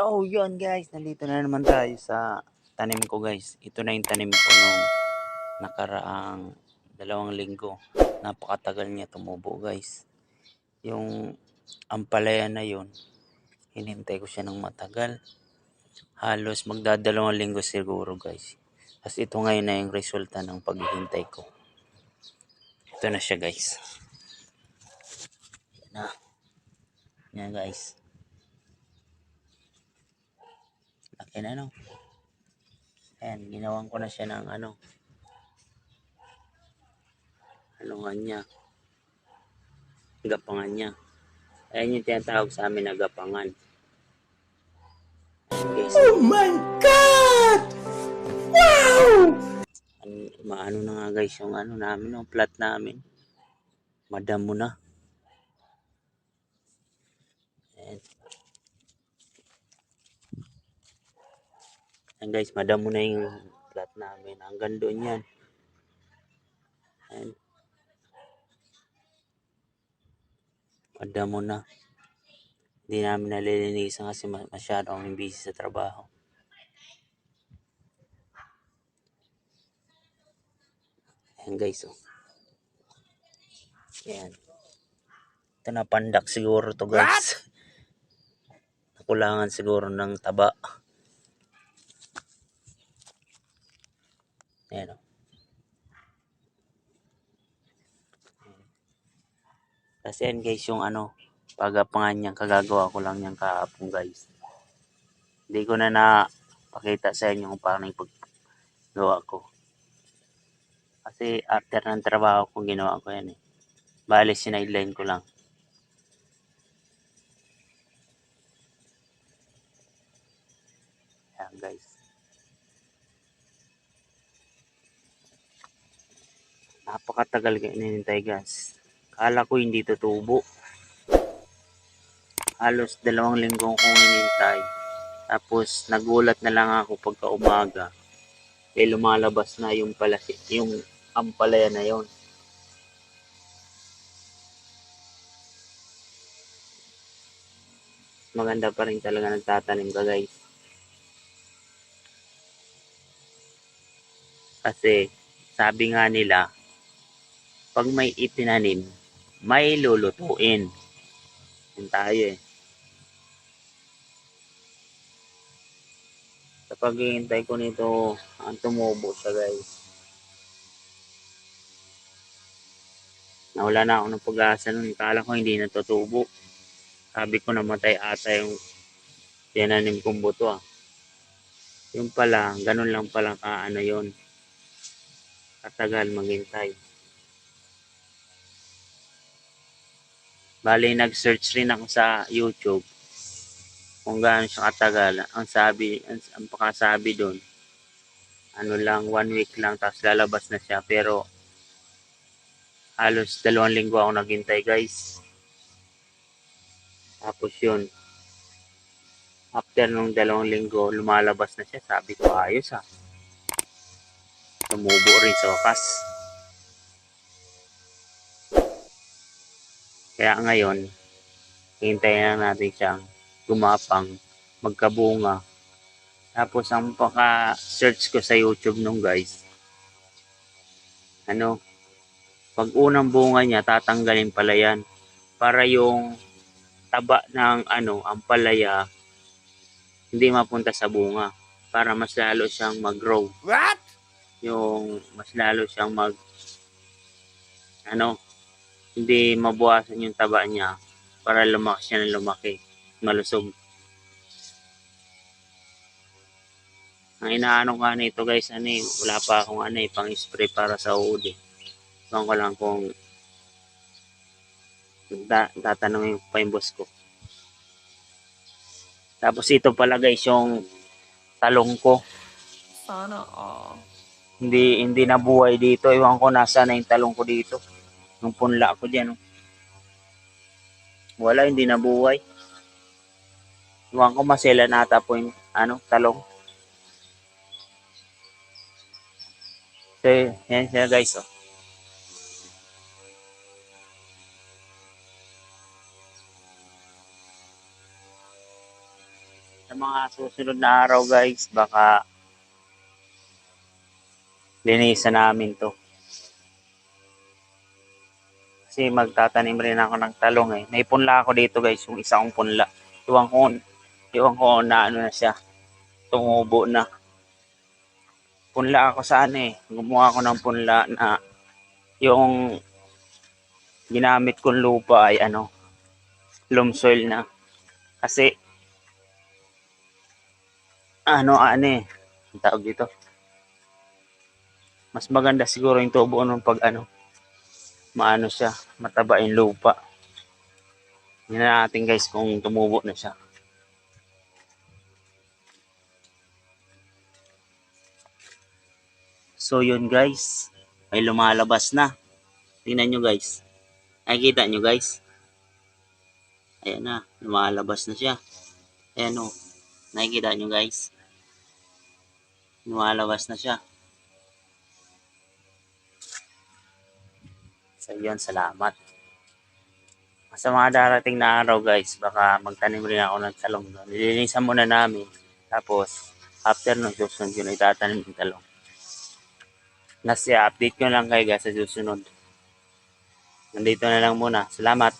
So, yun guys, nandito na naman tayo sa tanim ko guys. Ito na yung tanim ko nung nakaraang 2 linggo. Napakatagal niya tumubo guys. Yung ampalaya na yun, hinintay ko siya ng matagal. Halos magdadalawang 2 linggo siguro guys. Tapos ito ngayon na yung resulta ng paghihintay ko. Ito na siya guys. Yan na. Yan guys. Laki na no. Ayan, ginawan ko na siya ng halungan niya. Gapangan niya. Ayan yung tinatawag sa amin na gapangan. Guys, oh my God! Wow! maano na nga guys yung namin, yung plat namin. Madamo na. Ayan. Ayan guys, madamo na yung plat namin. Hanggang doon yan. Ayan. Madamo na. Hindi namin nalilinisan kasi masyado akong busy sa trabaho. Ayan guys, oh. Ayan. Ito na pandak siguro to guys. Nakulangan siguro ng taba. Ayan, oh. Kasi yan guys yung pagapangan niyang kagagawa ko lang niyang kahapon guys. Hindi ko na napakita sa inyo kung paano yung paggawa ko. Kasi after ng trabaho ko ginawa ko yan eh. Bali sinideline ko lang. Ayan guys. Napakatagal kayo ninintay guys. Kala ko hindi tutubo. Halos 2 linggo kong hinintay. Tapos nagulat na lang ako pagka umaga. Eh lumalabas na yung ampalaya na yon. Maganda pa rin talaga nagtatanim ka guys. Kasi sabi nga nila, pag may itinanim, may lulutuin. Yun tayo eh. Sa paghihintay ko nito, ang tumubo siya guys. Nawala na ako ng pag-asa nun. Kala ko hindi natutubo. Sabi ko namatay ata yung tinanim kong buto ah. Yung pala, ganun lang pala yun. Katagal maghintay. Bali, nag-search rin ako sa YouTube kung gaano siya katagal. Ang pakasabi doon, lang 1 week lang tapos lalabas na siya. Pero halos 2 linggo ako naghintay guys. Tapos yun, after nung 2 linggo, lumalabas na siya. Sabi ko, ayos ah. Tumubo rin sa wakas. Kaya ngayon, hintayin na natin siyang gumapang, magkabunga. Tapos ang paka-search ko sa YouTube nung guys, pag unang bunga niya, tatanggalin pala yan. Para yung taba ng ampalaya, hindi mapunta sa bunga. Para mas lalo siyang mag-grow. What? Yung mas lalo siyang hindi mabuwasan yung taba niya para lumaki siya ng lumaki, malusog. Ang inaano nga nito guys, wala pa akong pang spray para sa uod eh. Ewan ko lang kung tatanungin ko pa yung boss ko. Tapos ito pala guys yung talong ko. Sana all. Hindi nabuhay dito. Ewan ko nasa na yung talong ko dito. Nung punla ko diyan. Wala, hindi nabuhay. Ewan ko masela nata po yung talong. So, yan siya guys oh. Sa mga susunod na araw guys, baka linisan namin to. Kasi magtatanim rin ako ng talong eh. May punla ako dito guys, yung isa kong punla. Iwan ko na ano na siya, tumubo na. Punla ako sa ano eh. Gumawa ako ng punla na yung ginamit kong lupa ay ano, loam soil na. Kasi ano eh, ang tawag dito. Mas maganda siguro yung tubo nung pag ano, maano siya, mataba yung lupa. Tingnan natin guys kung tumubo na siya. So yun guys, ay lumalabas na. Tingnan nyo guys. Nakikita nyo guys. Ayan na, lumalabas na siya. Ayan o, nakikita nyo guys. Lumalabas na siya. So yun, salamat. Sa mga darating na araw guys, baka magtanim rin ako ng talong doon. Nilinisan muna namin. Tapos, after nun, susunod yun, itatanim ng talong. Update ko lang kayo guys sa susunod. Nandito na lang muna. Salamat.